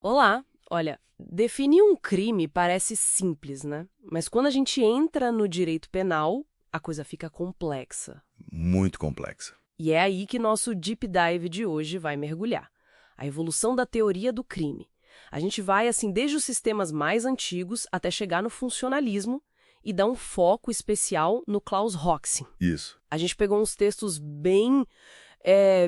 Olá! Olha, definir um crime parece simples, né? Mas quando a gente entra no direito penal, a coisa fica complexa. Muito complexa. E é aí que nosso deep dive de hoje vai mergulhar. A evolução da teoria do crime. A gente vai, assim, desde os sistemas mais antigos até chegar no funcionalismo e dar um foco especial no Klaus Hoxie. Isso. A gente pegou uns textos bem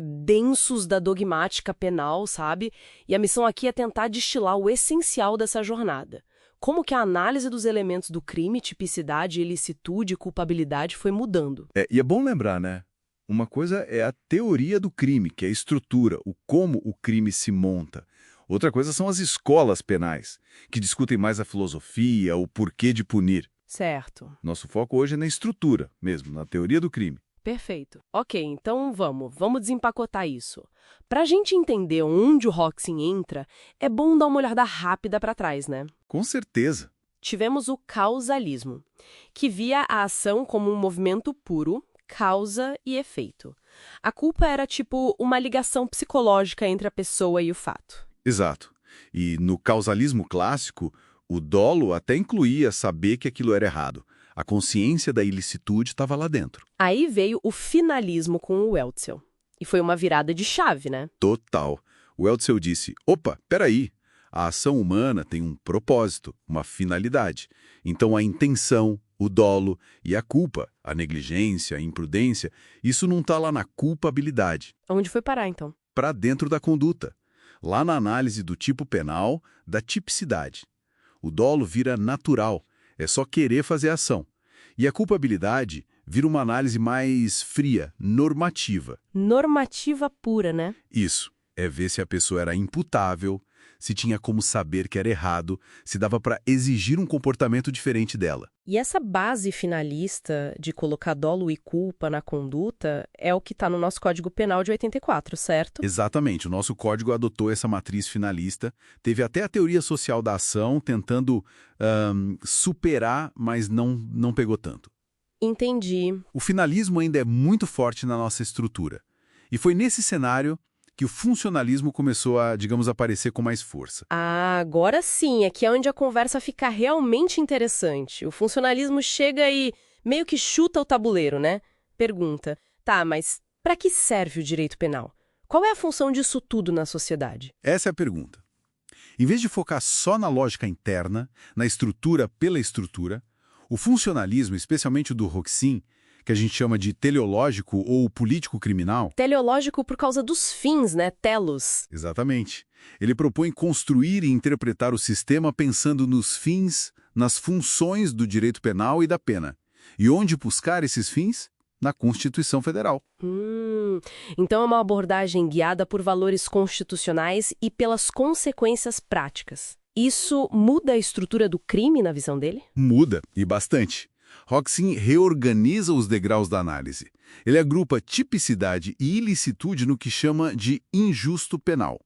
densos da dogmática penal, sabe? E a missão aqui é tentar destilar o essencial dessa jornada. Como que a análise dos elementos do crime, tipicidade, ilicitude e culpabilidade foi mudando. E é bom lembrar, né? Uma coisa é a teoria do crime, que é a estrutura, o como o crime se monta. Outra coisa são as escolas penais, que discutem mais a filosofia, o porquê de punir. Certo. Nosso foco hoje é na estrutura mesmo, na teoria do crime. Perfeito. Ok, então vamos desempacotar isso. Para a gente entender onde o Hoxie entra, é bom dar uma olhada rápida para trás, né? Com certeza. Tivemos o causalismo, que via a ação como um movimento puro, causa e efeito. A culpa era tipo uma ligação psicológica entre a pessoa e o fato. Exato. E no causalismo clássico, o dolo até incluía saber que aquilo era errado. A consciência da ilicitude estava lá dentro. Aí veio o finalismo com o Weltzel. E foi uma virada de chave, né? Total. O Weltzel disse, opa, peraí, a ação humana tem um propósito, uma finalidade. Então a intenção, o dolo e a culpa, a negligência, a imprudência, isso não está lá na culpabilidade. Onde foi parar, então? Para dentro da conduta. Lá na análise do tipo penal, da tipicidade. O dolo vira natural, é só querer fazer a ação. E a culpabilidade vira uma análise mais fria, normativa. Normativa pura, né? Isso, é ver se a pessoa era imputável, se tinha como saber que era errado, se dava para exigir um comportamento diferente dela. E essa base finalista de colocar dolo e culpa na conduta é o que está no nosso Código Penal de 84, certo? Exatamente, o nosso código adotou essa matriz finalista, teve até a teoria social da ação tentando superar, mas não pegou tanto. Entendi. O finalismo ainda é muito forte na nossa estrutura. E foi nesse cenário que o funcionalismo começou a, digamos, aparecer com mais força. Ah, agora sim, aqui é onde a conversa fica realmente interessante. O funcionalismo chega e meio que chuta o tabuleiro, né? Pergunta, tá, mas para que serve o direito penal? Qual é a função disso tudo na sociedade? Essa é a pergunta. Em vez de focar só na lógica interna, na estrutura pela estrutura, o funcionalismo, especialmente o do Hoxie, que a gente chama de teleológico ou político-criminal... Teleológico por causa dos fins, né? Telos. Exatamente. Ele propõe construir e interpretar o sistema pensando nos fins, nas funções do direito penal e da pena. E onde buscar esses fins? Na Constituição Federal. Então é uma abordagem guiada por valores constitucionais e pelas consequências práticas. Isso muda a estrutura do crime na visão dele? Muda, e bastante. Hoxie reorganiza os degraus da análise. Ele agrupa tipicidade e ilicitude no que chama de injusto penal.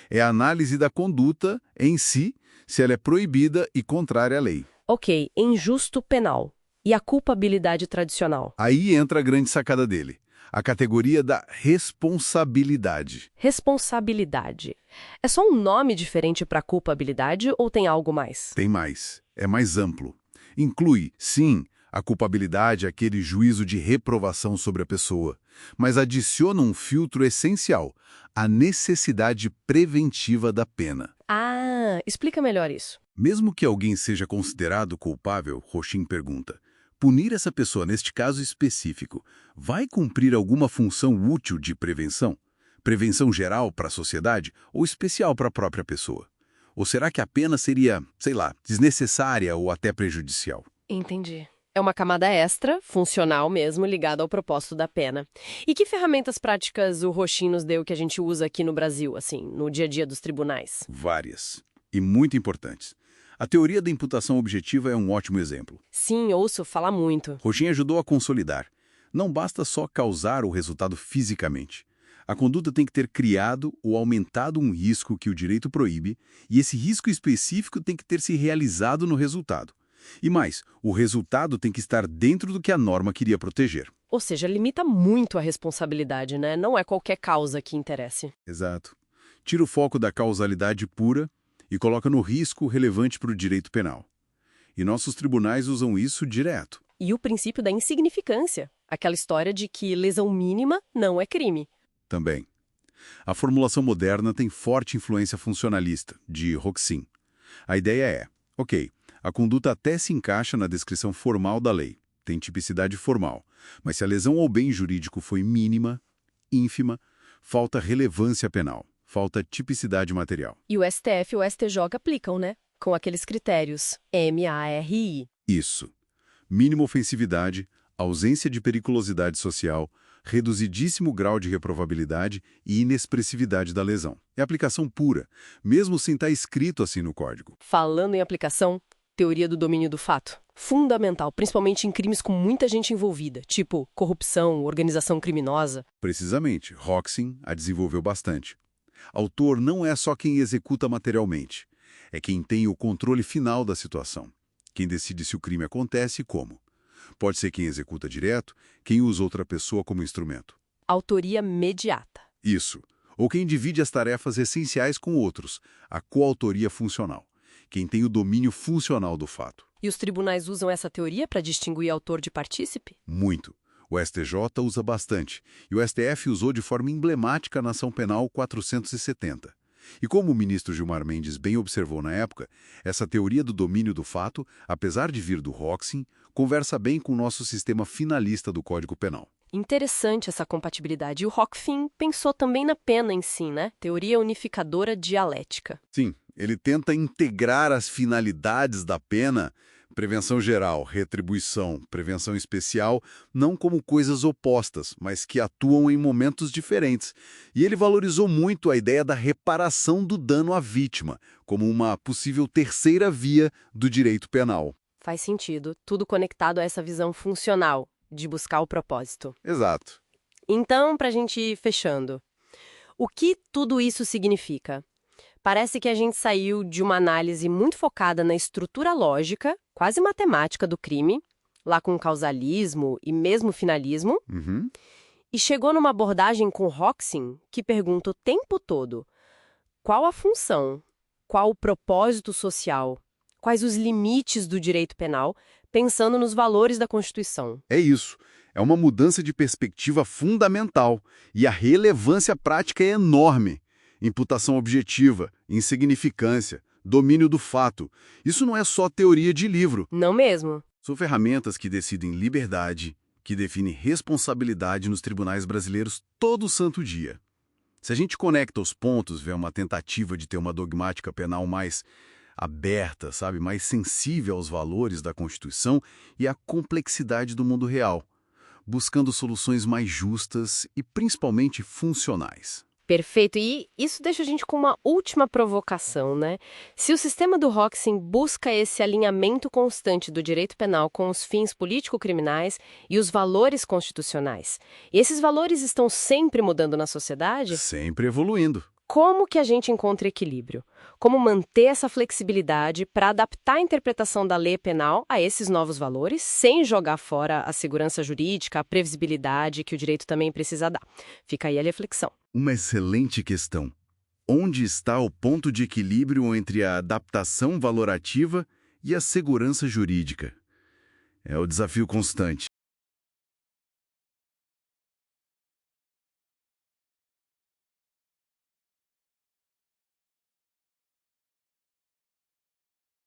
É a análise da conduta em si, se ela é proibida e contrária à lei. Ok, injusto penal. E a culpabilidade tradicional? Aí entra a grande sacada dele. A categoria da responsabilidade. Responsabilidade. É só um nome diferente para culpabilidade ou tem algo mais? Tem mais. É mais amplo. Inclui, sim, a culpabilidade, aquele juízo de reprovação sobre a pessoa, mas adiciona um filtro essencial, a necessidade preventiva da pena. Ah, explica melhor isso. Mesmo que alguém seja considerado culpável, Rochin pergunta, punir essa pessoa neste caso específico vai cumprir alguma função útil de prevenção? Prevenção geral para a sociedade ou especial para a própria pessoa? Ou será que a pena seria, sei lá, desnecessária ou até prejudicial? Entendi. É uma camada extra, funcional mesmo, ligada ao propósito da pena. E que ferramentas práticas o Rochin nos deu que a gente usa aqui no Brasil, assim, no dia a dia dos tribunais? Várias. E muito importantes. A teoria da imputação objetiva é um ótimo exemplo. Sim, ouço falar muito. Rochin ajudou a consolidar. Não basta só causar o resultado fisicamente. A conduta tem que ter criado ou aumentado um risco que o direito proíbe, e esse risco específico tem que ter se realizado no resultado. E mais, o resultado tem que estar dentro do que a norma queria proteger. Ou seja, limita muito a responsabilidade, né? Não é qualquer causa que interesse. Exato. Tira o foco da causalidade pura e coloca no risco relevante para o direito penal. E nossos tribunais usam isso direto. E o princípio da insignificância, aquela história de que lesão mínima não é crime. Também. A formulação moderna tem forte influência funcionalista, de Hoxin. A ideia é, ok, a conduta até se encaixa na descrição formal da lei, tem tipicidade formal, mas se a lesão ao bem jurídico foi mínima, ínfima, falta relevância penal, falta tipicidade material. E o STF e o STJ aplicam, né? Com aqueles critérios MARI. Isso. Mínima ofensividade, ausência de periculosidade social, reduzidíssimo grau de reprovabilidade e inexpressividade da lesão. É aplicação pura, mesmo sem estar escrito assim no código. Falando em aplicação, teoria do domínio do fato. Fundamental, principalmente em crimes com muita gente envolvida, tipo corrupção, organização criminosa. Precisamente, Hoxin a desenvolveu bastante. Autor não é só quem executa materialmente, é quem tem o controle final da situação. Quem decide se o crime acontece e como. Pode ser quem executa direto, quem usa outra pessoa como instrumento. Autoria mediata. Isso. Ou quem divide as tarefas essenciais com outros, a coautoria funcional. Quem tem o domínio funcional do fato. E os tribunais usam essa teoria para distinguir autor de partícipe? Muito. O STJ usa bastante, e o STF usou de forma emblemática na Ação Penal 470. E como o ministro Gilmar Mendes bem observou na época, essa teoria do domínio do fato, apesar de vir do Hoxin, conversa bem com o nosso sistema finalista do Código Penal. Interessante essa compatibilidade. E o Hoxin pensou também na pena em si, né? Teoria unificadora dialética. Sim, ele tenta integrar as finalidades da pena, prevenção geral, retribuição, prevenção especial, não como coisas opostas, mas que atuam em momentos diferentes. E ele valorizou muito a ideia da reparação do dano à vítima, como uma possível terceira via do direito penal. Faz sentido, tudo conectado a essa visão funcional, de buscar o propósito. Exato. Então, para a gente ir fechando, o que tudo isso significa? Parece que a gente saiu de uma análise muito focada na estrutura lógica, quase matemática do crime, lá com causalismo e mesmo finalismo, e chegou numa abordagem com Hoxin que pergunta o tempo todo qual a função, qual o propósito social, quais os limites do direito penal, pensando nos valores da Constituição. É isso. É uma mudança de perspectiva fundamental e a relevância prática é enorme. Imputação objetiva, insignificância, domínio do fato. Isso não é só teoria de livro. Não mesmo? São ferramentas que decidem liberdade, que definem responsabilidade nos tribunais brasileiros todo santo dia. Se a gente conecta os pontos, vê uma tentativa de ter uma dogmática penal mais aberta, sabe, mais sensível aos valores da Constituição e à complexidade do mundo real, buscando soluções mais justas e principalmente funcionais. Perfeito. E isso deixa a gente com uma última provocação, né? Se o sistema do Hoxin busca esse alinhamento constante do direito penal com os fins político-criminais e os valores constitucionais, e esses valores estão sempre mudando na sociedade? Sempre evoluindo. Como que a gente encontra equilíbrio? Como manter essa flexibilidade para adaptar a interpretação da lei penal a esses novos valores, sem jogar fora a segurança jurídica, a previsibilidade que o direito também precisa dar? Fica aí a reflexão. Uma excelente questão. Onde está o ponto de equilíbrio entre a adaptação valorativa e a segurança jurídica? É o desafio constante.